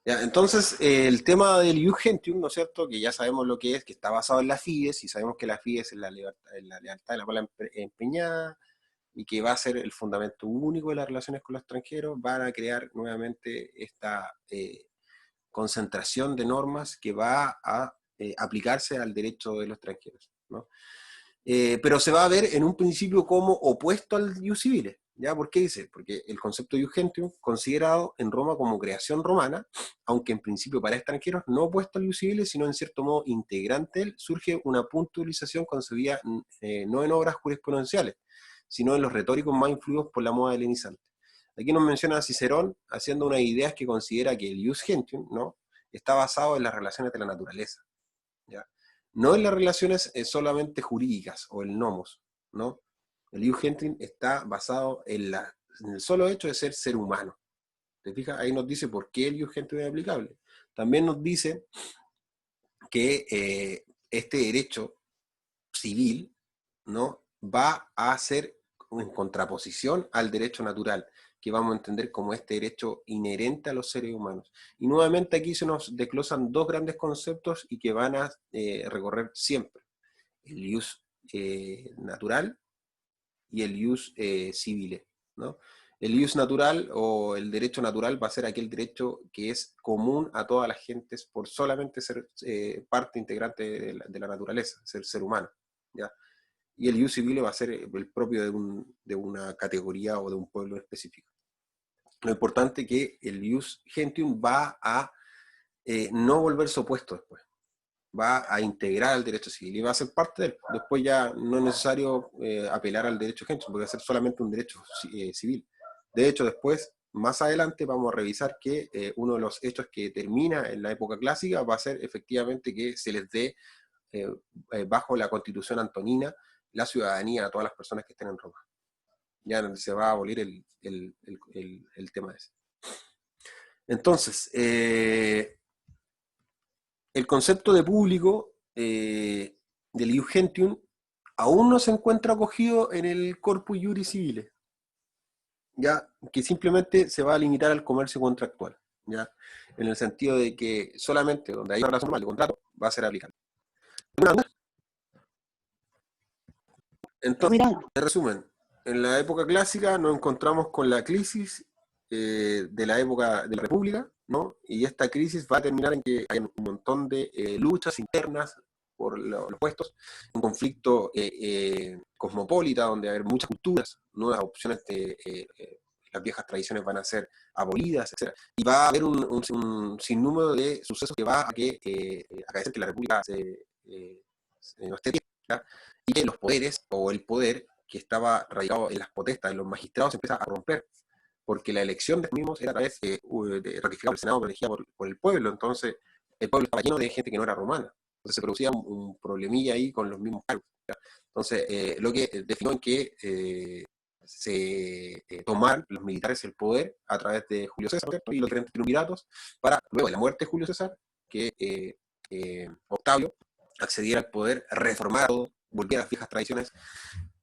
Ya, entonces, el tema del Ius Gentium, ¿no es cierto? Que ya sabemos lo que es, que está basado en la Fides, y sabemos que la Fides es la lealtad de la palabra empeñada, y que va a ser el fundamento único de las relaciones con los extranjeros. Van a crear nuevamente esta concentración de normas que va a aplicarse al derecho de los extranjeros, ¿no? Pero se va a ver en un principio como opuesto al ius civile. ¿Ya? ¿Por qué dice? Porque el concepto de ius gentium, considerado en Roma como creación romana, aunque en principio para extranjeros no opuesto al ius civile, sino en cierto modo integrante, surge una puntualización concebida no en obras jurisprudenciales, sino en los retóricos más influidos por la moda helenizante. Aquí nos menciona Cicerón haciendo unas ideas que considera que el ius gentium, ¿no?, está basado en las relaciones de la naturaleza, ¿ya? No en las relaciones solamente jurídicas o el nomos, ¿no? El ius gentium está basado en el solo hecho de ser humano. ¿Te fijas? Ahí nos dice por qué el ius gentium es aplicable. También nos dice que este derecho civil, ¿no?, va a ser en contraposición al derecho natural, que vamos a entender como este derecho inherente a los seres humanos. Y nuevamente aquí se nos desglosan dos grandes conceptos y que van a recorrer siempre: el ius natural y el ius civile, ¿no? El ius natural o el derecho natural va a ser aquel derecho que es común a todas las gentes por solamente ser parte integrante de la naturaleza, ser humano, ¿ya? Y el ius civile va a ser el propio de una categoría o de un pueblo específico. Lo importante es que el ius gentium va a no volverse opuesto después, va a integrar al derecho civil y va a ser parte de él. Después ya no es necesario apelar al derecho gentium, porque va a ser solamente un derecho civil. De hecho, después, más adelante, vamos a revisar que uno de los hechos que termina en la época clásica va a ser efectivamente que se les dé, bajo la Constitución Antonina, la ciudadanía a todas las personas que estén en Roma. Ya se va a abolir el tema ese. Entonces, el concepto de público del ius gentium aún no se encuentra acogido en el corpus iuris civile, ya, que simplemente se va a limitar al comercio contractual, ya, en el sentido de que solamente donde hay una relación normal de contrato va a ser aplicable. Entonces, en resumen, en la época clásica nos encontramos con la crisis de la época de la República, ¿no? Y esta crisis va a terminar en que hay un montón de luchas internas por los puestos, un conflicto cosmopolita donde va a haber muchas culturas, nuevas opciones las viejas tradiciones van a ser abolidas, etc. Y va a haber un sinnúmero de sucesos que va a acaecer que la República no esté bien, ¿ya? Y que los poderes, o el poder que estaba radicado en las potestas de los magistrados, se empieza a romper, porque la elección de los mismos era a través ratificada por el Senado, pero elegida por el pueblo. Entonces el pueblo estaba lleno de gente que no era romana, entonces se producía un problemilla ahí con los mismos cargos, ¿ya? Entonces lo que definió en que se tomaron los militares el poder a través de Julio César, ¿cierto?, y los diferentes triunviratos, para luego de la muerte de Julio César que Octavio accediera al poder, reformara todo, volviera a las viejas tradiciones,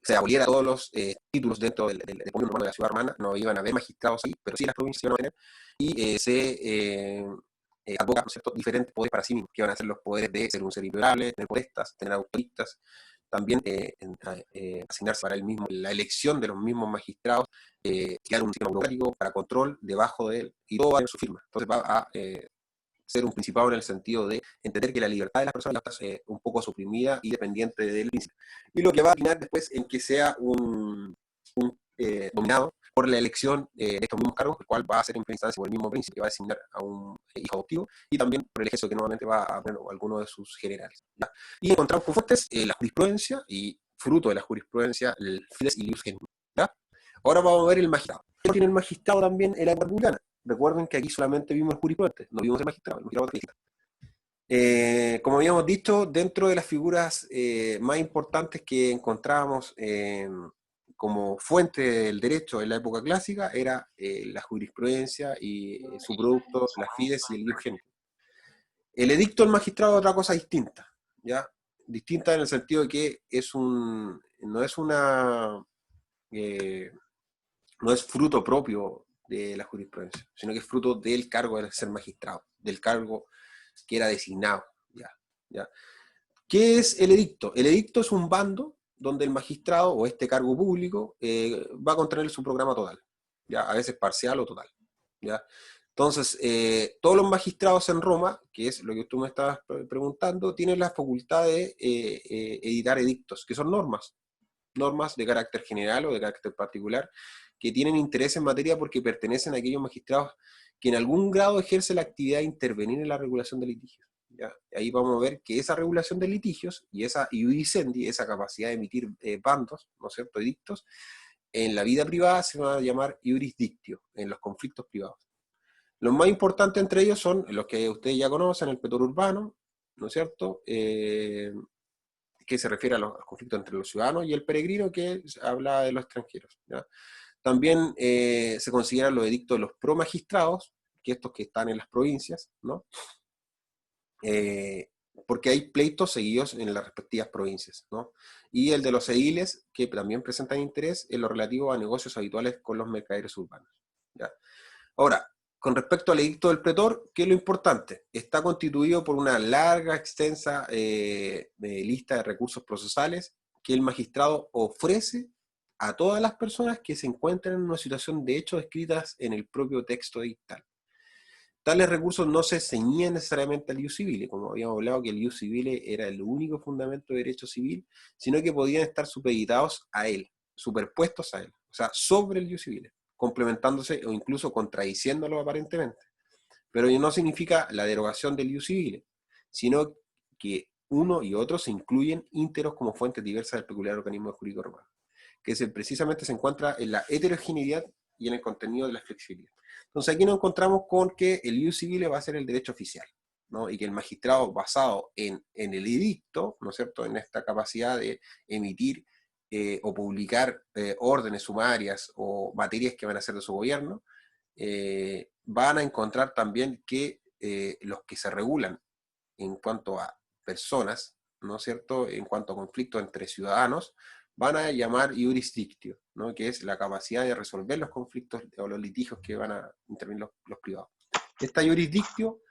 se aboliera todos los títulos dentro del poder urbano de la ciudad romana. No iban a haber magistrados ahí, pero sí las provincias iban a tener, y se advoca, ¿no es cierto?, diferentes poderes para sí mismos, que van a ser los poderes de ser un ser imperable, tener potestas, tener autoristas, también asignarse para él mismo la elección de los mismos magistrados, crear un sistema burocrático para control debajo de él, y todo va en su firma. Entonces va a ser un principado en el sentido de entender que la libertad de las personas está un poco suprimida y dependiente del príncipe. Y lo que va a terminar después en que sea un dominado por la elección de estos mismos cargos, el cual va a ser en primera instancia por el mismo príncipe, que va a designar a un hijo adoptivo, y también por el ejército que nuevamente va a poner alguno de sus generales, ¿ya? Y encontramos con fuentes la jurisprudencia, y fruto de la jurisprudencia, el Fides y Ius Gentium, ¿ya? Ahora vamos a ver el magistrado. ¿Qué tiene el magistrado también en la época republicana? Recuerden que aquí solamente vimos el jurisprudente, no vimos el magistrado como habíamos dicho, dentro de las figuras más importantes que encontrábamos como fuente del derecho en la época clásica era la jurisprudencia y su producto, las Fides y el Ius Gentium. El edicto del magistrado es otra cosa distinta, ¿ya? Distinta en el sentido de que no es fruto propio de la jurisprudencia, sino que es fruto del cargo de ser magistrado, del cargo que era designado. ¿Ya? ¿Ya? ¿Qué es el edicto? El edicto es un bando donde el magistrado o este cargo público va a contener su programa total, ¿ya? A veces parcial o total. ¿Ya? Entonces, todos los magistrados en Roma, que es lo que tú me estabas preguntando, tienen la facultad de editar edictos, que son normas de carácter general o de carácter particular, que tienen interés en materia porque pertenecen a aquellos magistrados que en algún grado ejercen la actividad de intervenir en la regulación de litigios. ¿Ya? Ahí vamos a ver que esa regulación de litigios y esa iudicendi, esa capacidad de emitir bandos, ¿no es cierto?, edictos, en la vida privada se va a llamar iurisdictio, en los conflictos privados. Los más importantes entre ellos son los que ustedes ya conocen, el petor urbano, ¿no es cierto?, que se refiere a los conflictos entre los ciudadanos, y el peregrino, que habla de los extranjeros. ¿Ya? También se consideran los edictos de los promagistrados, que estos que están en las provincias, ¿no? Porque hay pleitos seguidos en las respectivas provincias, ¿no? Y el de los ediles, que también presentan interés en lo relativo a negocios habituales con los mercaderes urbanos. ¿Ya? Ahora, con respecto al edicto del pretor, ¿qué es lo importante? Está constituido por una larga, extensa lista de recursos procesales que el magistrado ofrece a todas las personas que se encuentran en una situación de hecho descritas en el propio texto edictal. Tales recursos no se ceñían necesariamente al ius civile, como habíamos hablado que el ius civile era el único fundamento de derecho civil, sino que podían estar supeditados a él, superpuestos a él, o sea, sobre el ius civile, complementándose o incluso contradiciéndolo aparentemente. Pero no significa la derogación del ius civile, sino que uno y otro se incluyen íntegros como fuentes diversas del peculiar organismo jurídico romano, que precisamente se encuentra en la heterogeneidad y en el contenido de la flexibilidad. Entonces aquí nos encontramos con que el ius civile va a ser el derecho oficial, ¿no? Y que el magistrado, basado en el edicto, ¿no es cierto?, en esta capacidad de emitir o publicar órdenes sumarias o materias que van a ser de su gobierno, van a encontrar también que los que se regulan en cuanto a personas, ¿no es cierto?, en cuanto a conflictos entre ciudadanos, van a llamar iurisdictio, ¿no?, que es la capacidad de resolver los conflictos o los litigios que van a intervenir los privados. Esta iurisdictio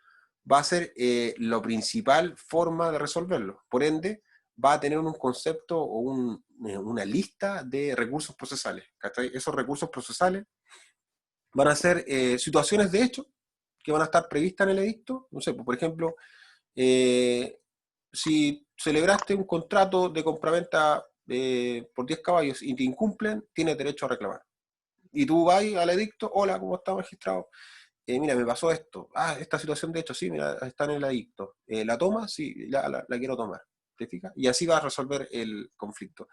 va a ser la principal forma de resolverlo. Por ende, va a tener un concepto o una lista de recursos procesales. ¿Cachai? Esos recursos procesales van a ser situaciones de hecho que van a estar previstas en el edicto. No sé, por ejemplo, si celebraste un contrato de compraventa por 10 caballos y te incumplen, tienes derecho a reclamar. Y tú vas al edicto: hola, ¿cómo está, magistrado? Mira, me pasó esto. Ah, esta situación de hecho, sí, mira, está en el edicto. ¿La toma? Sí, la quiero tomar. ¿Te fijas? Y así va a resolver el conflicto.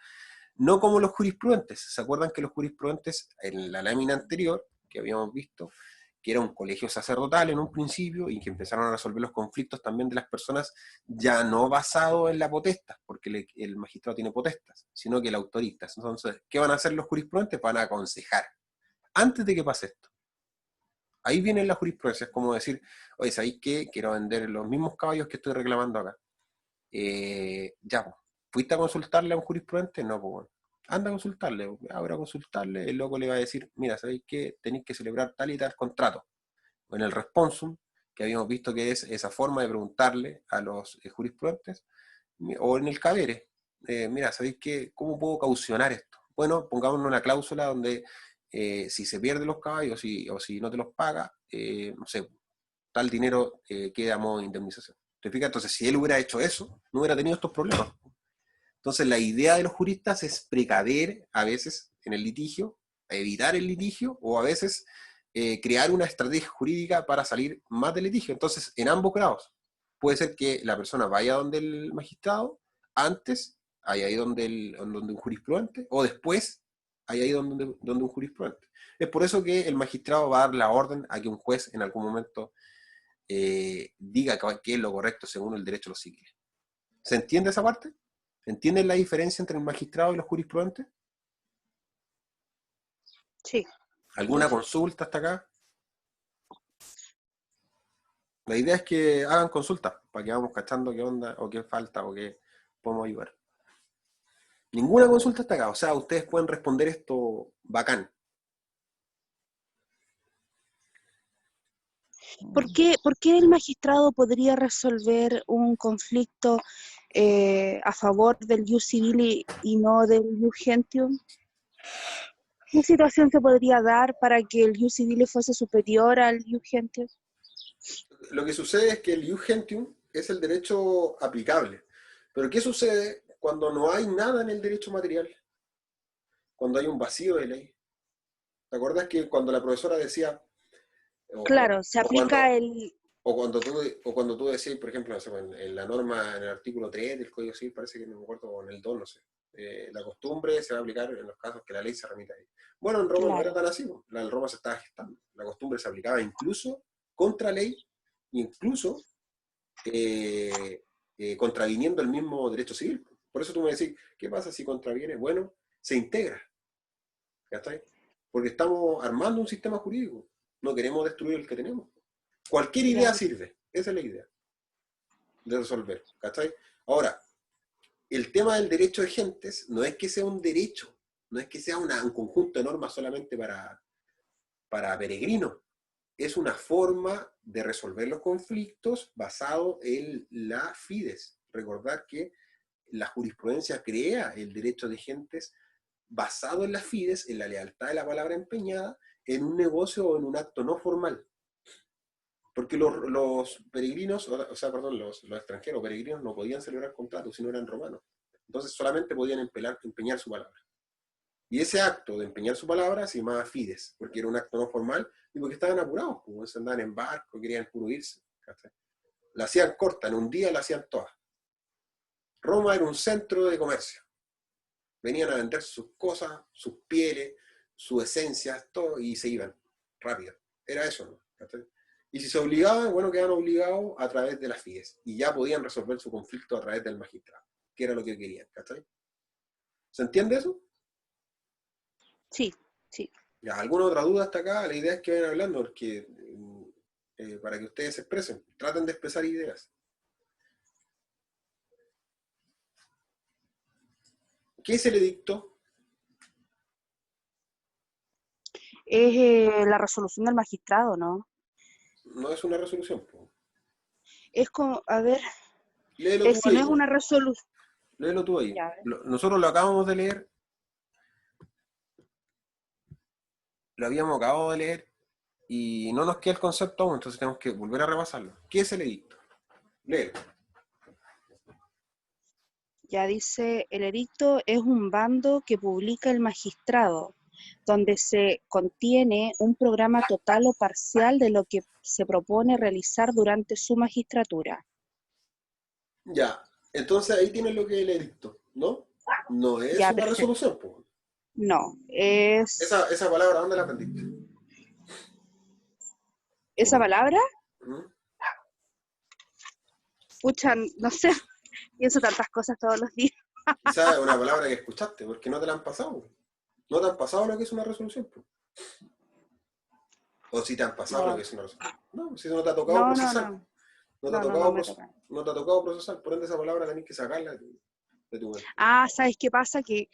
No como los jurisprudentes. ¿Se acuerdan que los jurisprudentes en la lámina anterior, que habíamos visto, que era un colegio sacerdotal en un principio y que empezaron a resolver los conflictos también de las personas, ya no basado en la potestad, porque el magistrado tiene potestas, sino que el autorista? Entonces, ¿qué van a hacer los jurisprudentes? Van a aconsejar antes de que pase esto. Ahí viene la jurisprudencia, es como decir: oye, ¿sabéis qué? Quiero vender los mismos caballos que estoy reclamando acá. Ya, pues, ¿fuiste a consultarle a un jurisprudente? No, pues bueno. Anda a consultarle, ahora a consultarle, el loco le va a decir: mira, ¿sabéis qué? Tenéis que celebrar tal y tal contrato. O en el responsum, que habíamos visto que es esa forma de preguntarle a los jurisprudentes, o en el cabere, mira, ¿sabéis qué? ¿Cómo puedo caucionar esto? Bueno, pongámonos una cláusula donde si se pierden los caballos o si no te los paga, no sé, tal dinero queda a modo de indemnización. ¿Te fijas? Entonces, si él hubiera hecho eso, no hubiera tenido estos problemas. Entonces, la idea de los juristas es precaver a veces en el litigio, evitar el litigio, o a veces crear una estrategia jurídica para salir más del litigio. Entonces, en ambos grados, puede ser que la persona vaya donde el magistrado, antes, ahí donde un jurisprudente, o después, ahí donde un jurisprudente. Es por eso que el magistrado va a dar la orden a que un juez en algún momento diga qué es lo correcto según el derecho a los civiles. ¿Se entiende esa parte? ¿Entienden la diferencia entre el magistrado y los jurisprudentes? Sí. ¿Alguna consulta hasta acá? La idea es que hagan consultas para que vamos cachando qué onda o qué falta o qué podemos ayudar. Ninguna consulta hasta acá, o sea, ustedes pueden responder esto bacán. por qué el magistrado podría resolver un conflicto a favor del ius civil y no del ius gentium? ¿Qué situación se podría dar para que el ius civil fuese superior al ius gentium? Lo que sucede es que el ius gentium es el derecho aplicable. Pero ¿qué sucede cuando no hay nada en el derecho material? Cuando hay un vacío de ley. ¿Te acuerdas que cuando la profesora decía, o, Claro, se o cuando, aplica el... o cuando tú decías, por ejemplo, no sé, en la norma, en el artículo 3 del Código Civil, parece que no me acuerdo, o en el 2, no sé, la costumbre se va a aplicar en los casos que la ley se remita ahí. Bueno, en Roma no era Claro, tan así, ¿no? En Roma se estaba gestando. La costumbre se aplicaba incluso contra ley, incluso contraviniendo el mismo derecho civil. Por eso tú me decís, ¿qué pasa si contraviene? Bueno, se integra, ¿cachai? Porque estamos armando un sistema jurídico, no queremos destruir el que tenemos. Cualquier idea claro. sirve, esa es la idea de resolver, ¿cachai? Ahora, el tema del derecho de gentes no es que sea un derecho, no es que sea un conjunto de normas solamente para peregrinos, es una forma de resolver los conflictos basado en la fides. Recordar que la jurisprudencia crea el derecho de gentes basado en la fides, en la lealtad de la palabra empeñada, en un negocio o en un acto no formal. Porque los peregrinos, o sea, perdón, los extranjeros peregrinos no podían celebrar contratos si no eran romanos. Entonces solamente podían empeñar su palabra. Y ese acto de empeñar su palabra se llamaba fides, porque era un acto no formal y porque estaban apurados, como se andaban en barco, querían puro irse. La hacían corta, en un día la hacían todas. Roma era un centro de comercio. Venían a vender sus cosas, sus pieles, sus esencias, todo, y se iban rápido. Era eso, ¿no? Y si se obligaban, bueno, quedaban obligados a través de las FIES. Y ya podían resolver su conflicto a través del magistrado, que era lo que querían. ¿Cachai? ¿Se entiende eso? Sí, sí. Ya, ¿alguna otra duda hasta acá? La idea es que vayan hablando, porque para que ustedes se expresen, traten de expresar ideas. ¿Qué es el edicto? Es la resolución del magistrado, ¿no? No es una resolución, po. Es como, a ver, Léelo tú si no ahí, es po. una resolución, Léelo tú ahí. ya, a ver. Nosotros lo acabamos de leer, lo habíamos acabado de leer y no nos queda el concepto aún, entonces tenemos que volver a repasarlo. ¿Qué es el edicto? Léelo. Ya dice, el edicto es un bando que publica el magistrado, donde se contiene un programa total o parcial de lo que se propone realizar durante su magistratura. Ya, entonces ahí tienes lo que es el edicto, ¿no? No es Ya, una perfecto. resolución, po. No, es Esa palabra, ¿dónde la aprendiste? esa palabra, ¿Mm? pucha, no sé, pienso tantas cosas todos los días. Quizás es una palabra que escuchaste, porque no te la han pasado. No te han pasado lo que es una resolución, po. O si te han pasado lo No, que es una resolución. No, si no te ha tocado no, no, procesar. no, No te ha no tocado, me toca. no te ha tocado procesar. Por ende, esa palabra tenés que sacarla de tu mente. Ah, ¿sabes qué pasa? Que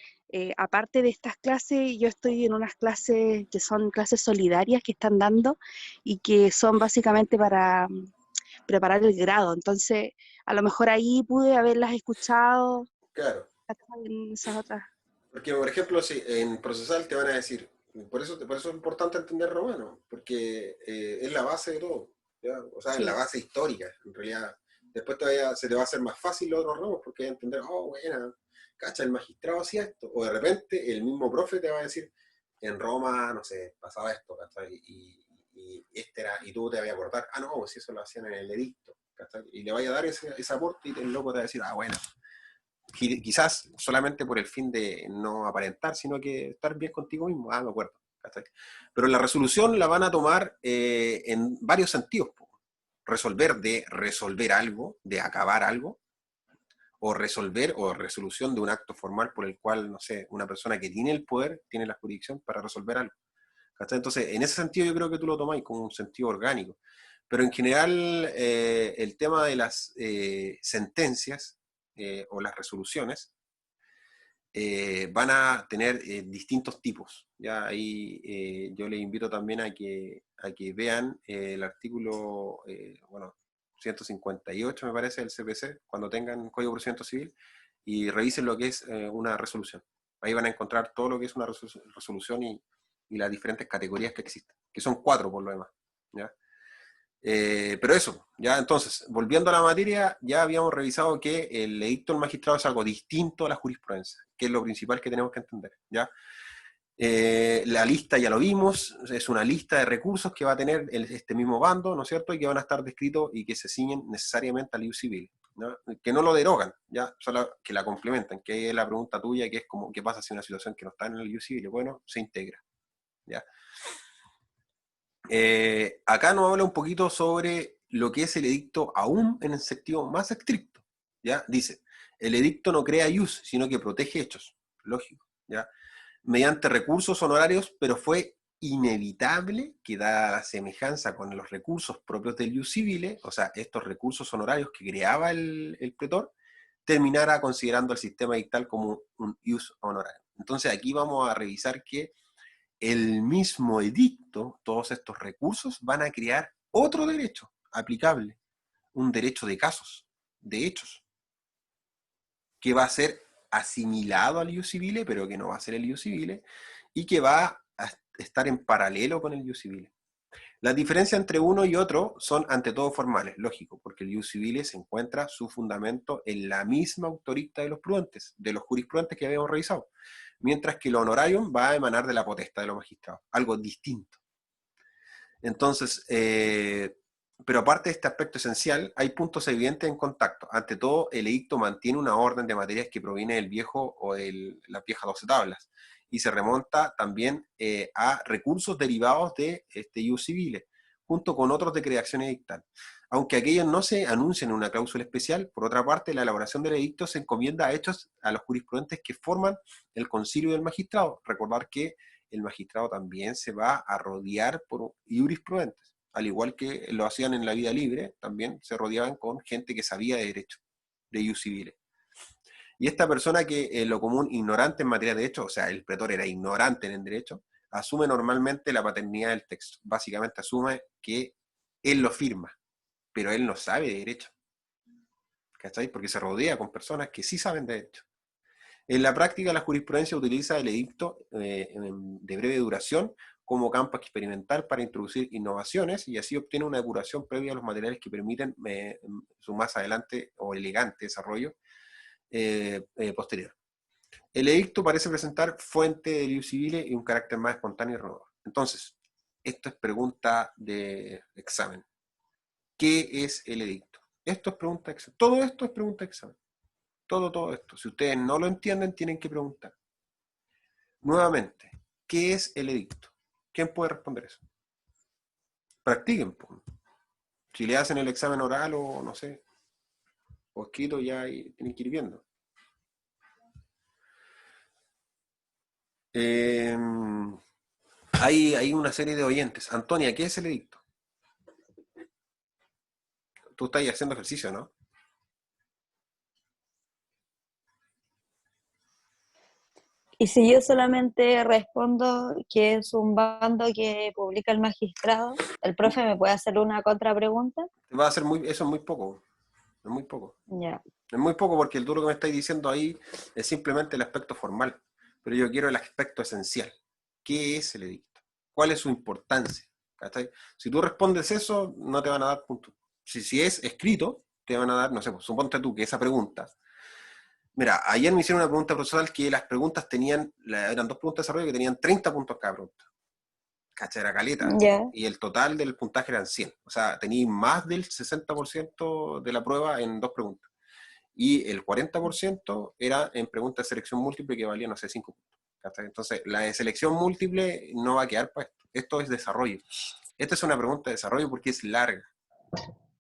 aparte de estas clases, yo estoy en unas clases que son clases solidarias que están dando y que son básicamente para preparar el grado. Entonces, a lo mejor ahí pude haberlas escuchado Claro. en esas otras. Porque, por ejemplo, si en procesal te van a decir, por eso es importante entender romano, porque es la base de todo, ¿ya? O sea, es la Sí, base histórica, en realidad. Después se te va a hacer más fácil los otros ramos, porque vas a entender, oh, bueno, cacha, el magistrado hacía esto. O de repente el mismo profe te va a decir, en Roma, no sé, pasaba esto, ¿cachai? Este era, y tú te vas a acordar, ah, no, si eso lo hacían en el edicto, ¿cachai? Y le vaya a dar ese aporte y el loco te va a decir, ah, bueno, quizás solamente por el fin de no aparentar, sino que estar bien contigo mismo. Ah, me acuerdo. ¿Cachai? Pero la resolución la van a tomar en varios sentidos. Po. Resolver algo, de acabar algo, o resolver o resolución de un acto formal por el cual, no sé, una persona que tiene el poder, tiene la jurisdicción para resolver algo. ¿Cachai? Entonces, en ese sentido yo creo que tú lo tomáis como un sentido orgánico. Pero en general, el tema de las sentencias o las resoluciones van a tener distintos tipos. ¿Ya? Ahí yo les invito también a que vean el artículo, bueno, 158 me parece del CPC, cuando tengan Código de Procedimiento Civil, y revisen lo que es una resolución. Ahí van a encontrar todo lo que es una resolución y las diferentes categorías que existen, que son 4 por lo demás. ¿Ya? Pero eso, ya entonces, volviendo a la materia, ya habíamos revisado que el edicto del magistrado es algo distinto a la jurisprudencia, que es lo principal que tenemos que entender, ¿ya? La lista ya lo vimos, es una lista de recursos que va a tener este mismo bando, ¿no es cierto? Y que van a estar descritos y que se ciñen necesariamente al ius civil, ¿no? Que no lo derogan, ¿ya? Solo que la complementan, que es la pregunta tuya, que es como, ¿qué pasa si una situación que no está en el ius civil? Bueno, se integra, ¿ya? Acá nos habla un poquito sobre lo que es el edicto aún en el sentido más estricto, ¿ya? Dice, el edicto no crea ius, sino que protege hechos, lógico, ¿ya? Mediante recursos honorarios, pero fue inevitable que dada la semejanza con los recursos propios del ius civile, o sea, estos recursos honorarios que creaba el pretor, terminara considerando el sistema dictal como un ius honorario. Entonces aquí vamos a revisar que el mismo edicto, todos estos recursos van a crear otro derecho aplicable, un derecho de casos, de hechos, que va a ser asimilado al ius civile, pero que no va a ser el ius civile, y que va a estar en paralelo con el ius civile. Las diferencias entre uno y otro son ante todo formales, lógico, porque el ius civile se encuentra su fundamento en la misma autoricta de los jurisprudentes que habíamos revisado, mientras que el honorarium va a emanar de la potestad de los magistrados, algo distinto. Entonces, pero aparte de este aspecto esencial, hay puntos evidentes en contacto. Ante todo, el edicto mantiene una orden de materias que proviene del viejo o de las viejas 12 tablas, y se remonta también a recursos derivados de este ius civile, junto con otros de creación edictal. Aunque aquellos no se anuncian en una cláusula especial, por otra parte, la elaboración del edicto se encomienda a hechos a los jurisprudentes que forman el concilio del magistrado. Recordar que el magistrado también se va a rodear por jurisprudentes, al igual que lo hacían en la vida libre, también se rodeaban con gente que sabía de derecho, de ius civiles. Y esta persona que en lo común ignorante en materia de derecho, o sea, el pretor era ignorante en el derecho, asume normalmente la paternidad del texto. Básicamente asume que él lo firma, pero él no sabe de derecho. ¿Cachai? Porque se rodea con personas que sí saben de derecho. En la práctica, la jurisprudencia utiliza el edicto de breve duración como campo experimental para introducir innovaciones y así obtiene una depuración previa a los materiales que permiten su más adelante o elegante desarrollo posterior. El edicto parece presentar fuente de ius civile y un carácter más espontáneo y renovador. Entonces, esto es pregunta de examen. ¿Qué es el edicto? Esto es pregunta de examen. Todo esto es pregunta de examen. Todo esto. Si ustedes no lo entienden, tienen que preguntar. Nuevamente, ¿qué es el edicto? ¿Quién puede responder eso? Practiquen. Pues. Si le hacen el examen oral o no sé, o escrito, ya tienen que ir viendo. Hay una serie de oyentes. Antonia, ¿qué es el edicto? Tú estás haciendo ejercicio, ¿no? Y si yo solamente respondo que es un bando que publica el magistrado, ¿el profe me puede hacer una contrapregunta? Va a ser eso es muy poco. Es muy poco. Ya. Es muy poco porque tú lo que me estáis diciendo ahí es simplemente el aspecto formal. Pero yo quiero el aspecto esencial. ¿Qué es el edicto? ¿Cuál es su importancia? ¿Cachai? Si tú respondes eso, no te van a dar puntos. Si es escrito, te van a dar, no sé, pues, suponte tú que esa pregunta. Mira, ayer me hicieron una pregunta procesal que las preguntas eran 2 preguntas de desarrollo que tenían 30 puntos cada pregunta. ¿Cachai? Era caleta. Ya. Y el total del puntaje eran 100. O sea, tenéis más del 60% de la prueba en 2 preguntas. Y el 40% era en preguntas de selección múltiple que valían, no sé, 5 puntos. ¿Cachai? Entonces, la de selección múltiple no va a quedar para esto. Esto es desarrollo. Esta es una pregunta de desarrollo porque es larga.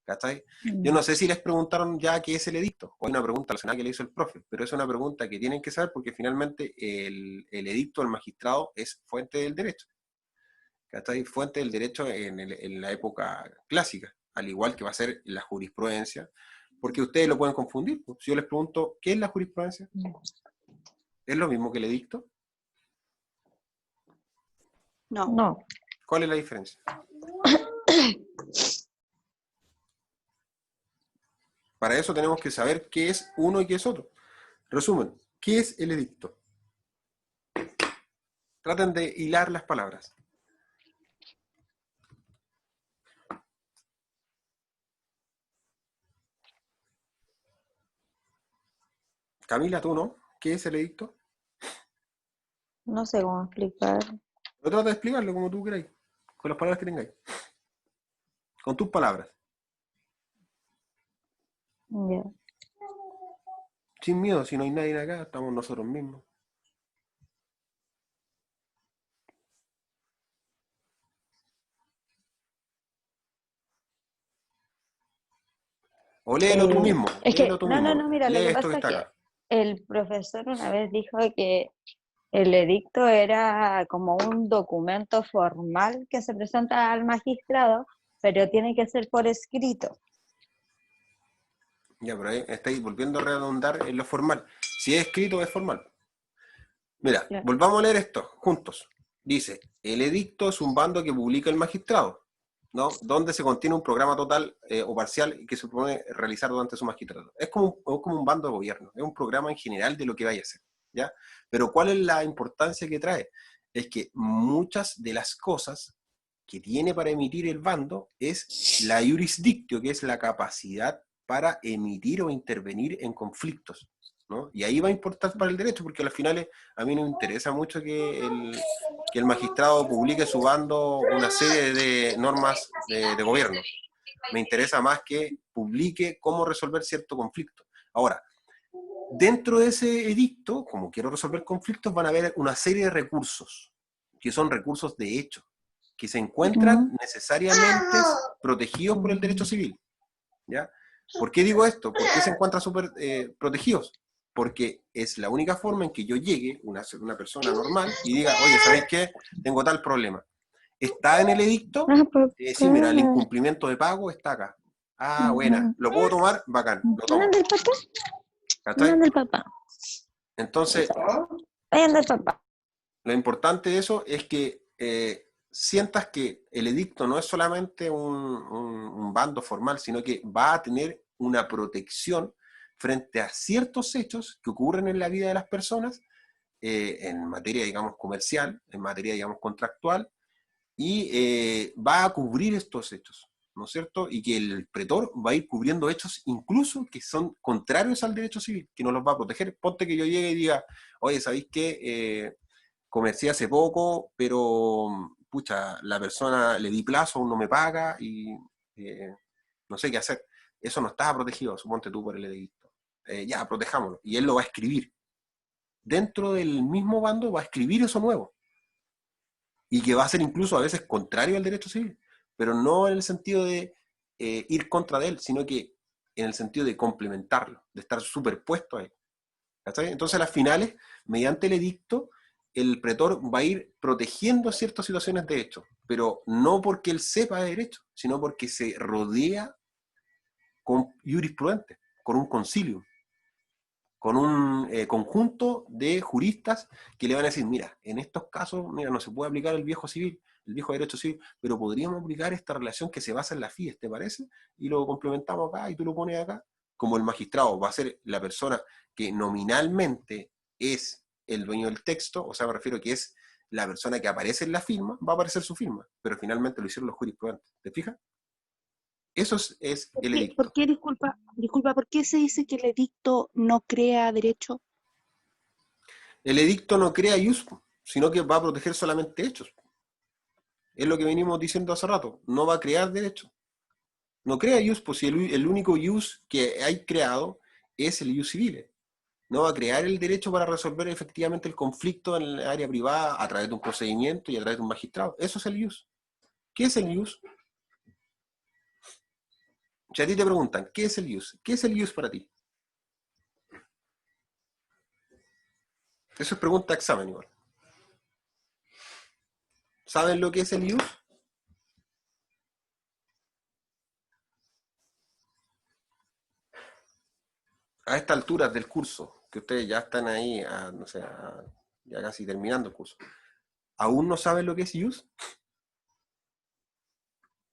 ¿Cachai? Yo no sé si les preguntaron ya qué es el edicto, o hay una pregunta relacionada que le hizo el profe, pero es una pregunta que tienen que saber porque finalmente el edicto del magistrado es fuente del derecho. ¿Cachai? Fuente del derecho en la época clásica, al igual que va a ser la jurisprudencia, porque ustedes lo pueden confundir. Si yo les pregunto, ¿qué es la jurisprudencia? ¿Es lo mismo que el edicto? No. No. ¿Cuál es la diferencia? Para eso tenemos que saber qué es uno y qué es otro. Resumen, ¿qué es el edicto? Traten de hilar las palabras. Camila, ¿tú no? ¿Qué es el edicto? No sé cómo explicar. Pero trata de explicarlo como tú queráis, con las palabras que tengáis. Con tus palabras. Ya. Sin miedo, si no hay nadie acá, estamos nosotros mismos. O léelo tú mismo, Es léelo que, tú no, mismo. mira, lo Lee que esto que pasa es está que acá. el profesor una vez dijo que el edicto era como un documento formal que se presenta al magistrado, pero tiene que ser por escrito. Ya, pero ahí estáis volviendo a redundar en lo formal. Si es escrito, es formal. Mira, Claro. volvamos a leer esto juntos. Dice, el edicto es un bando que publica el magistrado, ¿no? Donde se contiene un programa total o parcial que se propone realizar durante su magistrado. Es como un bando de gobierno, es un programa en general de lo que vaya a hacer, ¿ya? Pero ¿cuál es la importancia que trae? Es que muchas de las cosas que tiene para emitir el bando es la jurisdictio, que es la capacidad para emitir o intervenir en conflictos, ¿no? Y ahí va a importar para el derecho, porque al final a mí no me interesa mucho que el magistrado publique su bando una serie de normas de gobierno. Me interesa más que publique cómo resolver cierto conflicto. Ahora, dentro de ese edicto, como quiero resolver conflictos, van a haber una serie de recursos, que son recursos de hecho, que se encuentran necesariamente protegidos por el derecho civil, ¿ya? ¿Por qué digo esto? ¿Por qué se encuentran súper protegidos? Porque es la única forma en que yo llegue, una persona normal, y diga, oye, ¿sabéis qué? Tengo tal problema. ¿Está en el edicto? Ah, Sí, mira, el incumplimiento de pago está acá. Ah, buena. ¿Lo puedo tomar? Bacán, lo tomo. ¿Dónde el papá? ¿Cachai? ¿Dónde el papá? Entonces, ¿Dónde el papá? lo importante de eso es que sientas que el edicto no es solamente un bando formal, sino que va a tener una protección frente a ciertos hechos que ocurren en la vida de las personas en materia, digamos, comercial, en materia, digamos, contractual, y va a cubrir estos hechos, ¿no es cierto? Y que el pretor va a ir cubriendo hechos incluso que son contrarios al derecho civil, que no los va a proteger. Ponte que yo llegue y diga, oye, ¿sabéis qué? Comercié hace poco, pero pucha, la persona le di plazo, aún no me paga y no sé qué hacer. Eso no estaba protegido, suponte tú por el edicto. Ya, protejámoslo. Y él lo va a escribir. Dentro del mismo bando va a escribir eso nuevo. Y que va a ser incluso a veces contrario al derecho civil. Pero no en el sentido de ir contra de él, sino que en el sentido de complementarlo, de estar superpuesto a él. ¿Cachai? Entonces, a las finales, mediante el edicto, el pretor va a ir protegiendo ciertas situaciones de hecho, pero no porque él sepa de derecho, sino porque se rodea con jurisprudentes, con un concilio, con un conjunto de juristas que le van a decir, mira, en estos casos, mira, no se puede aplicar el viejo civil, el viejo derecho civil, pero podríamos aplicar esta relación que se basa en la FIES, ¿te parece? Y lo complementamos acá y tú lo pones acá. Como el magistrado va a ser la persona que nominalmente es el dueño del texto, o sea, me refiero a que es la persona que aparece en la firma, va a aparecer su firma, pero finalmente lo hicieron los jurisprudentes. ¿Te fijas? Eso es el Por edicto. qué, disculpa, por qué se dice que el edicto no crea derecho? El edicto no crea ius, sino que va a proteger solamente hechos. Es lo que venimos diciendo hace rato. No va a crear derechos. No crea ius, pues si el único ius que hay creado es el ius civile. No va a crear el derecho para resolver efectivamente el conflicto en el área privada a través de un procedimiento y a través de un magistrado. Eso es el ius. ¿Qué es el ius? Si a ti te preguntan, ¿qué es el ius? ¿Qué es el ius para ti? Eso es pregunta de examen igual. ¿Saben lo que es el ius? A esta altura del curso, que ustedes ya están ahí, no sé, ya casi terminando el curso, ¿aún no saben lo que es use?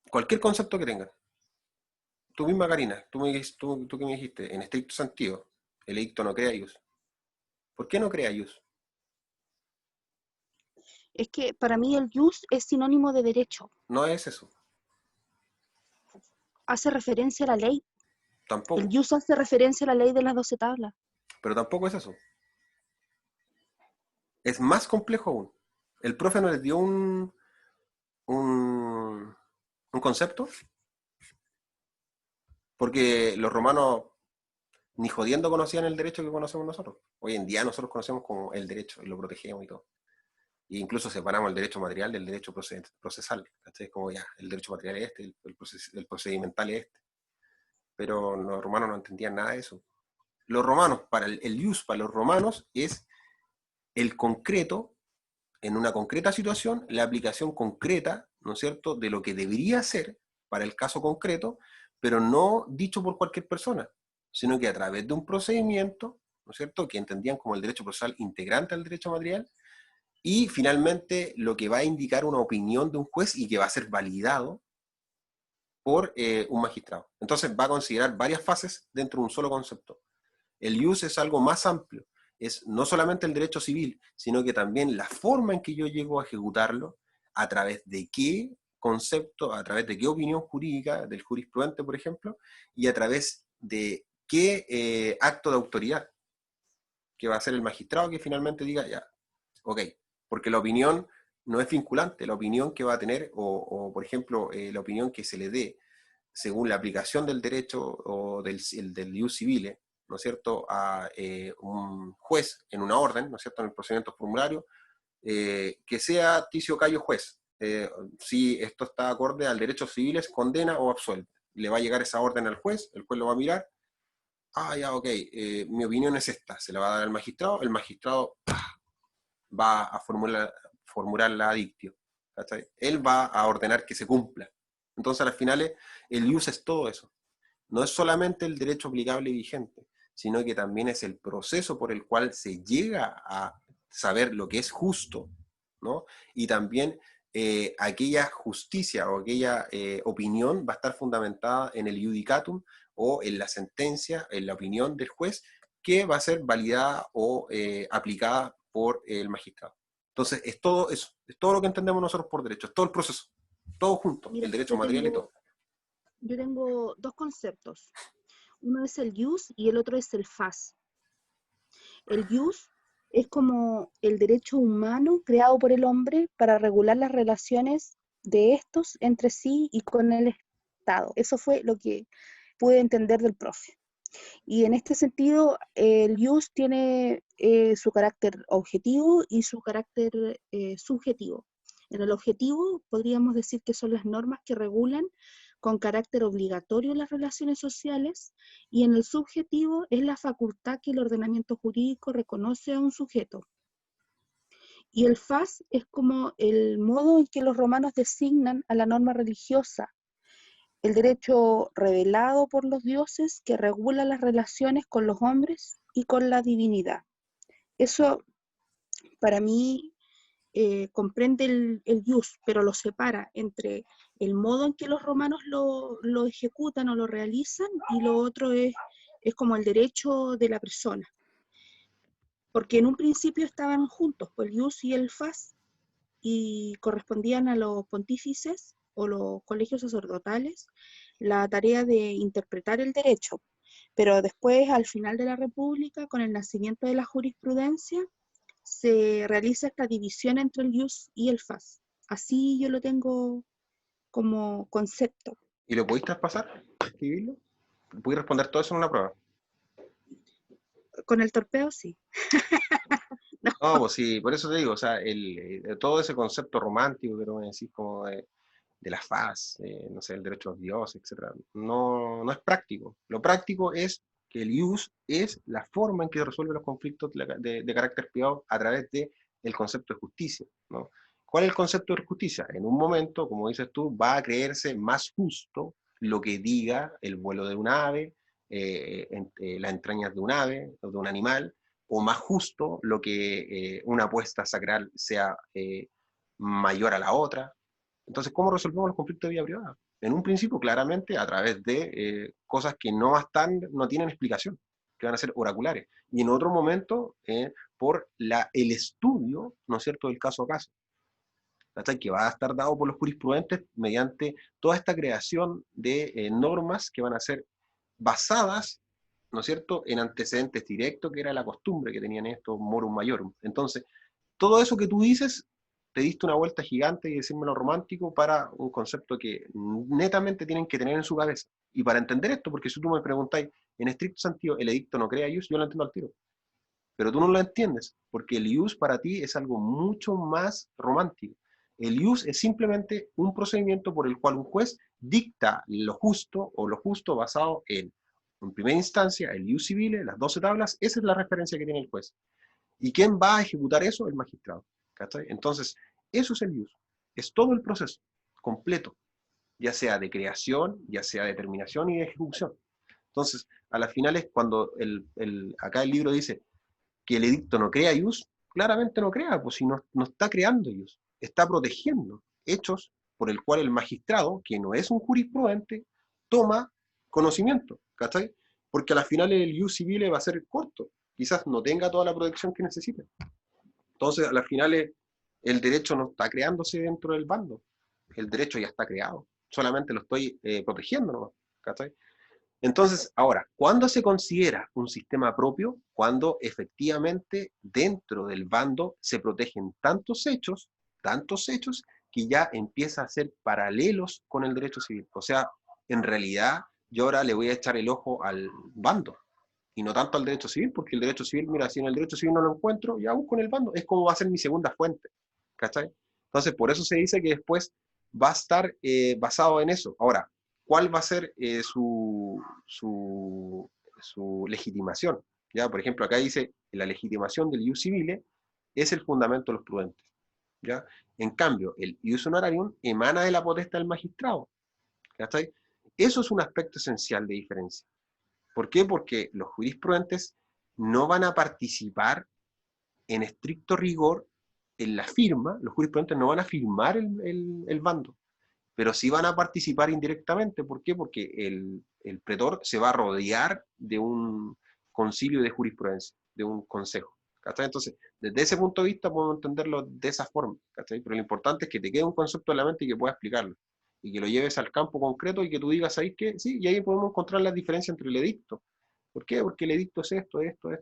Cualquier concepto que tengan. Tú misma, Karina, tú que me dijiste, en estricto sentido, el edicto no crea use. ¿Por qué no crea use? Es que para mí el jus es sinónimo de derecho, No es eso, hace referencia a la ley. El tampoco. jus hace referencia a la ley de las 12 tablas. Pero tampoco es eso. Es más complejo aún. El profe nos les dio un, un concepto, porque los romanos ni jodiendo conocían el derecho que conocemos nosotros. Hoy en día nosotros conocemos como el derecho y lo protegemos y todo. E incluso separamos el derecho material del derecho procesal. ¿Cachai? Como ya, el derecho material es este, el procedimental es este. Pero los romanos no entendían nada de eso. Los romanos, para el ius, para los romanos, es el concreto, en una concreta situación, la aplicación concreta, ¿no es cierto?, de lo que debería ser para el caso concreto, pero no dicho por cualquier persona, sino que a través de un procedimiento, ¿no es cierto?, que entendían como el derecho procesal integrante al derecho material, y finalmente lo que va a indicar una opinión de un juez y que va a ser validado por un magistrado. Entonces va a considerar varias fases dentro de un solo concepto. El ius es algo más amplio, es no solamente el derecho civil, sino que también la forma en que yo llego a ejecutarlo, a través de qué concepto, a través de qué opinión jurídica, del jurisprudente, por ejemplo, y a través de qué acto de autoridad, que va a ser el magistrado que finalmente diga, ya, ok, porque la opinión no es vinculante, la opinión que va a tener, o por ejemplo, la opinión que se le dé según la aplicación del derecho o del ius civile, ¿no es cierto?, a un juez en una orden, ¿no es cierto?, en el procedimiento formulario, que sea Ticio Cayo juez. Si esto está acorde al derecho civiles, condena o absuelve. Le va a llegar esa orden al juez, el juez lo va a mirar, ya, ok, mi opinión es esta, se la va a dar al magistrado, el magistrado va a formular la dictio. ¿Cachai? Él va a ordenar que se cumpla. Entonces, al final, el ius es todo eso. No es solamente el derecho aplicable y vigente, sino que también es el proceso por el cual se llega a saber lo que es justo, ¿no? Y también aquella justicia o aquella opinión va a estar fundamentada en el judicatum o en la sentencia, en la opinión del juez, que va a ser validada o aplicada por el magistrado. Entonces, es todo eso, es todo lo que entendemos nosotros por derecho, es todo el proceso, todo junto, Mira, el derecho material y todo. yo tengo dos conceptos. Uno es el jus y el otro es el fas. El jus es como el derecho humano creado por el hombre para regular las relaciones de estos entre sí y con el Estado. Eso fue lo que pude entender del profe. Y en este sentido, el jus tiene su carácter objetivo y su carácter subjetivo. En el objetivo podríamos decir que son las normas que regulan con carácter obligatorio las relaciones sociales, y en el subjetivo es la facultad que el ordenamiento jurídico reconoce a un sujeto. Y el fas es como el modo en que los romanos designan a la norma religiosa, el derecho revelado por los dioses que regula las relaciones con los hombres y con la divinidad. Eso para mí comprende el jus, pero lo separa entre el modo en que los romanos lo ejecutan o lo realizan, y lo otro es como el derecho de la persona. Porque en un principio estaban juntos, pues el jus y el fas, y correspondían a los pontífices o los colegios sacerdotales la tarea de interpretar el derecho. Pero después, al final de la República, con el nacimiento de la jurisprudencia, se realiza esta división entre el jus y el fas. Así yo lo tengo como concepto. ¿Y lo podéis traspasar? ¿Escribirlo? ¿Podéis responder todo eso en una prueba? Con el torpeo, sí. No. No, pues sí, por eso te digo, o sea, todo ese concepto romántico que tú me decís como de la faz, no sé, el derecho a los dioses, etcétera, no es práctico. Lo práctico es que el ius es la forma en que resuelve los conflictos de carácter privado a través del concepto de justicia, ¿no? ¿Cuál es el concepto de justicia? En un momento, como dices tú, va a creerse más justo lo que diga el vuelo de un ave, las entrañas de un ave o de un animal, o más justo, lo que una apuesta sacral sea mayor a la otra. Entonces, ¿cómo resolvemos los conflictos de vida privada? En un principio, claramente, a través de cosas que no tienen explicación, que van a ser oraculares. Y en otro momento, por el estudio, ¿no es cierto?, del caso a caso, ¿cachai? Que va a estar dado por los jurisprudentes mediante toda esta creación de normas que van a ser basadas, ¿no es cierto?, en antecedentes directos, que era la costumbre que tenían estos morum maiorum. Entonces, todo eso que tú dices, te diste una vuelta gigante y decírmelo romántico para un concepto que netamente tienen que tener en su cabeza. Y para entender esto, porque si tú me preguntáis, en estricto sentido, el edicto no crea ius, yo lo entiendo al tiro. Pero tú no lo entiendes, porque el ius para ti es algo mucho más romántico. El ius es simplemente un procedimiento por el cual un juez dicta lo justo o lo justo basado en primera instancia, el ius civile, las 12 tablas, esa es la referencia que tiene el juez. ¿Y quién va a ejecutar eso? El magistrado. ¿Cachai? Entonces, eso es el ius. Es todo el proceso completo, ya sea de creación, ya sea de determinación y de ejecución. Entonces, a las finales, cuando acá el libro dice que el edicto no crea ius, claramente no crea, pues si no está creando ius, está protegiendo hechos por el cual el magistrado, que no es un jurisprudente, toma conocimiento, ¿cachai? Porque a las finales el ius civile va a ser corto, quizás no tenga toda la protección que necesite. Entonces, a las finales, el derecho no está creándose dentro del bando, el derecho ya está creado, solamente lo estoy protegiendo, ¿no? ¿Cachai? Entonces, ahora, ¿cuándo se considera un sistema propio? Cuando efectivamente dentro del bando se protegen tantos hechos, que ya empieza a ser paralelos con el derecho civil. O sea, en realidad, yo ahora le voy a echar el ojo al bando, y no tanto al derecho civil, porque el derecho civil, mira, si en el derecho civil no lo encuentro, ya busco en el bando. Es como va a ser mi segunda fuente, ¿cachai? Entonces, por eso se dice que después va a estar basado en eso. Ahora, ¿cuál va a ser su legitimación? ¿Ya? Por ejemplo, acá dice, la legitimación del ius civile es el fundamento de los prudentes. ¿Ya? En cambio, el ius honorarium emana de la potestad del magistrado. ¿Cachai? Eso es un aspecto esencial de diferencia. ¿Por qué? Porque los jurisprudentes no van a participar en estricto rigor en la firma, los jurisprudentes no van a firmar el bando, pero sí van a participar indirectamente. ¿Por qué? Porque el pretor se va a rodear de un concilio de jurisprudencia, de un consejo. ¿Cachai? Entonces, desde ese punto de vista podemos entenderlo de esa forma. ¿Cachai? Pero lo importante es que te quede un concepto en la mente y que puedas explicarlo. Y que lo lleves al campo concreto y que tú digas ahí que sí, y ahí podemos encontrar la diferencia entre el edicto. ¿Por qué? Porque el edicto es esto,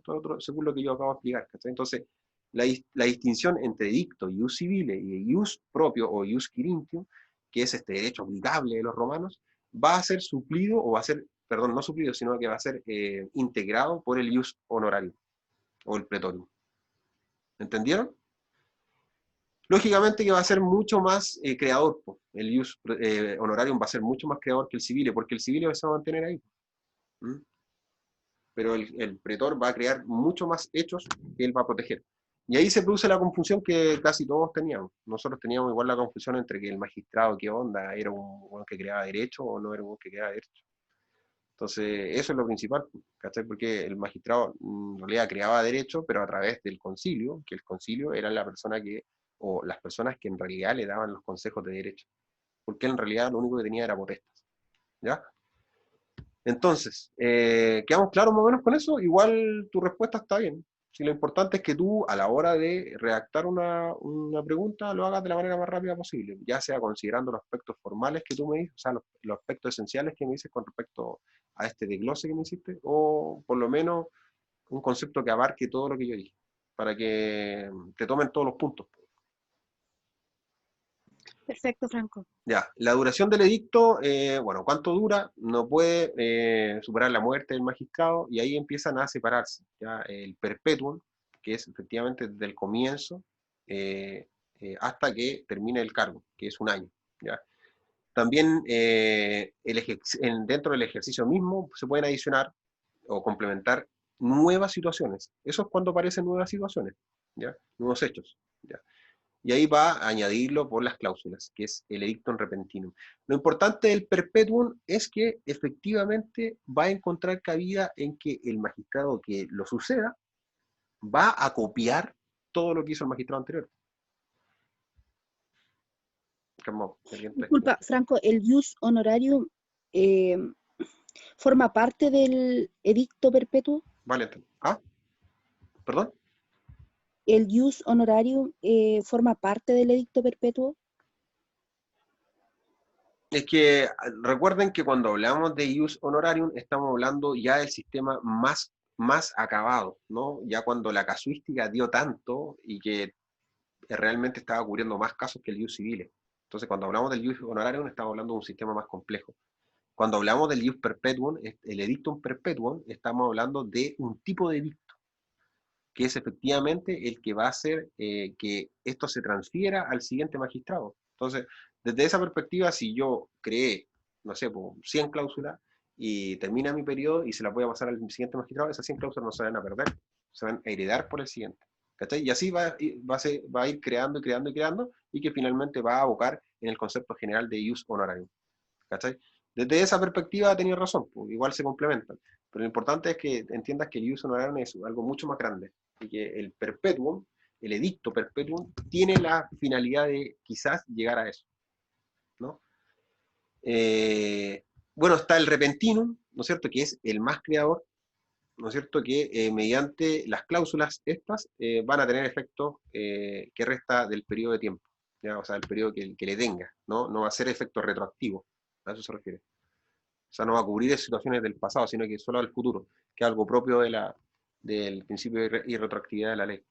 otro, según lo que yo acabo de explicar. ¿Cachai? Entonces, la distinción entre edicto, ius civile y ius propio o ius quirintium, que es este derecho aplicable de los romanos, va a ser suplido, o va a ser, perdón, no suplido, sino que va a ser integrado por el ius honorarium, o el pretorium. ¿Entendieron? Lógicamente que va a ser mucho más creador, pues. El ius honorarium va a ser mucho más creador que el civile, porque el civile se va a mantener ahí. ¿Mm? Pero el pretor va a crear mucho más hechos que él va a proteger. Y ahí se produce la confusión que casi todos teníamos. Nosotros teníamos igual la confusión entre que el magistrado, ¿qué onda? ¿Era un que creaba derecho o no era un que creaba derecho? Entonces, eso es lo principal, ¿cachai? Porque el magistrado en realidad creaba derecho, pero a través del concilio, que el concilio era la persona que, o las personas que en realidad le daban los consejos de derecho. Porque él en realidad lo único que tenía era potestas, ¿ya? Entonces, ¿quedamos claros más o menos con eso? Igual tu respuesta está bien. Si lo importante es que tú, a la hora de redactar una pregunta, lo hagas de la manera más rápida posible, ya sea considerando los aspectos formales que tú me dices, o sea, los aspectos esenciales que me dices con respecto a este desglose que me hiciste, o por lo menos un concepto que abarque todo lo que yo dije, para que te tomen todos los puntos. Perfecto, Franco. Ya, la duración del edicto, bueno, ¿cuánto dura? No puede superar la muerte del magistrado, y ahí empiezan a separarse. ¿Ya? El perpetuum, que es efectivamente desde el comienzo hasta que termine el cargo, que es un año. ¿Ya? También dentro del ejercicio mismo se pueden adicionar o complementar nuevas situaciones. Eso es cuando aparecen nuevas situaciones, ¿ya? Nuevos hechos. ¿Ya? Y ahí va a añadirlo por las cláusulas, que es el edictum repentinum. Lo importante del perpetuum es que efectivamente va a encontrar cabida en que el magistrado que lo suceda va a copiar todo lo que hizo el magistrado anterior. Como, Disculpa, Franco, ¿el jus honorarium eh, forma parte del edicto perpetuo? vale, ah, perdón. ¿El jus honorarium forma parte del edicto perpetuo? Es que recuerden que cuando hablamos de ius honorarium estamos hablando ya del sistema más acabado, ¿no? Ya cuando la casuística dio tanto y que realmente estaba cubriendo más casos que el ius civile. Entonces, cuando hablamos del ius honorarium estamos hablando de un sistema más complejo. Cuando hablamos del ius perpetuum, el edictum perpetuum, estamos hablando de un tipo de edicto, que es efectivamente el que va a hacer que esto se transfiera al siguiente magistrado. Entonces, desde esa perspectiva, si yo creé, no sé, 100 cláusulas y termina mi periodo y se las voy a pasar al siguiente magistrado, esas 100 cláusulas no se van a perder, se van a heredar por el siguiente. ¿Cachai? Y así va a ir creando y creando y creando, y que finalmente va a abocar en el concepto general de ius honorarium. ¿Cachai? Desde esa perspectiva tenía razón, pues, igual se complementan. Pero lo importante es que entiendas que el ius honorarium es algo mucho más grande y que el perpetuum, el edicto perpetuum, tiene la finalidad de quizás llegar a eso, ¿no? Bueno, está el repentinum, ¿no es cierto?, que es el más creador, ¿no es cierto?, que mediante las cláusulas estas van a tener efecto que resta del periodo de tiempo, ¿ya? O sea, el periodo que le tenga, ¿no? No va a ser efecto retroactivo, a eso se refiere. O sea, no va a cubrir situaciones del pasado, sino que solo del futuro, que es algo propio del principio de irretroactividad de la ley.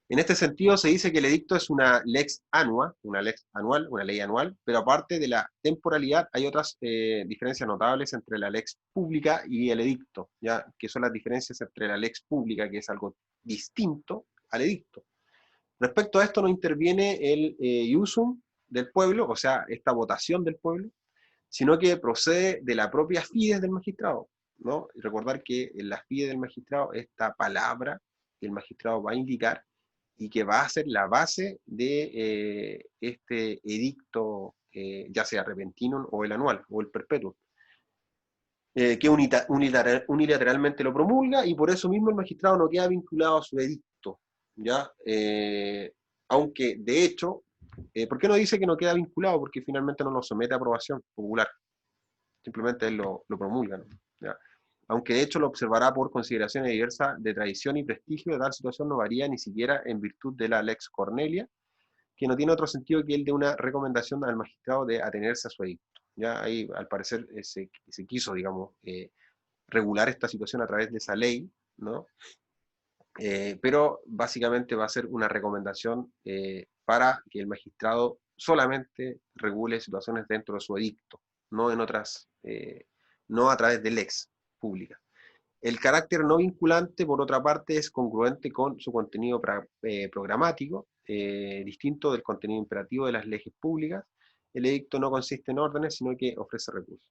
En este sentido, se dice que el edicto es una lex annua, una lex anual, una ley anual, pero aparte de la temporalidad, hay otras diferencias notables entre la lex pública y el edicto, ¿ya? Que son las diferencias entre la lex pública, que es algo distinto, al edicto. Respecto a esto no interviene el iusum del pueblo, o sea, esta votación del pueblo, sino que procede de la propia fides del magistrado, ¿no? Y recordar que en la fides del magistrado, esta palabra que el magistrado va a indicar y que va a ser la base de este edicto, ya sea repentino o el anual o el perpetuo, que unilateralmente lo promulga, y por eso mismo el magistrado no queda vinculado a su edicto, ¿ya? Aunque de hecho, ¿por qué no dice que no queda vinculado? Porque finalmente no lo somete a aprobación popular, simplemente él lo promulga, ¿no? ¿Ya? Aunque de hecho lo observará por consideraciones diversas de tradición y prestigio, de tal situación no varía ni siquiera en virtud de la lex Cornelia, que no tiene otro sentido que el de una recomendación al magistrado de atenerse a su edicto. Ya ahí, al parecer, se quiso, digamos, regular esta situación a través de esa ley, ¿no? Pero básicamente va a ser una recomendación para que el magistrado solamente regule situaciones dentro de su edicto, no en otras, no a través de lex pública. El carácter no vinculante, por otra parte, es congruente con su contenido programático, distinto del contenido imperativo de las leyes públicas. El edicto no consiste en órdenes, sino que ofrece recursos.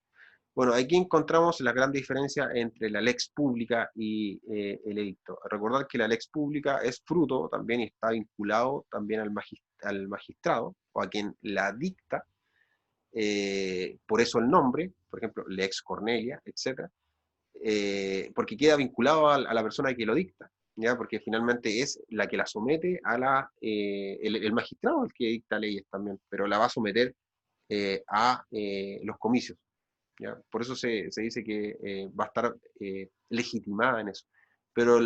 Bueno, aquí encontramos la gran diferencia entre la lex pública y el edicto. Recordar que la lex pública es fruto también y está vinculado también al magistrado o a quien la dicta, por eso el nombre, por ejemplo, lex Cornelia, etc., porque queda vinculado a la persona que lo dicta, ¿ya? Porque finalmente es la que la somete a el magistrado, el que dicta leyes también, pero la va a someter a los comicios, ¿ya? Por eso se dice que va a estar legitimada en eso. Pero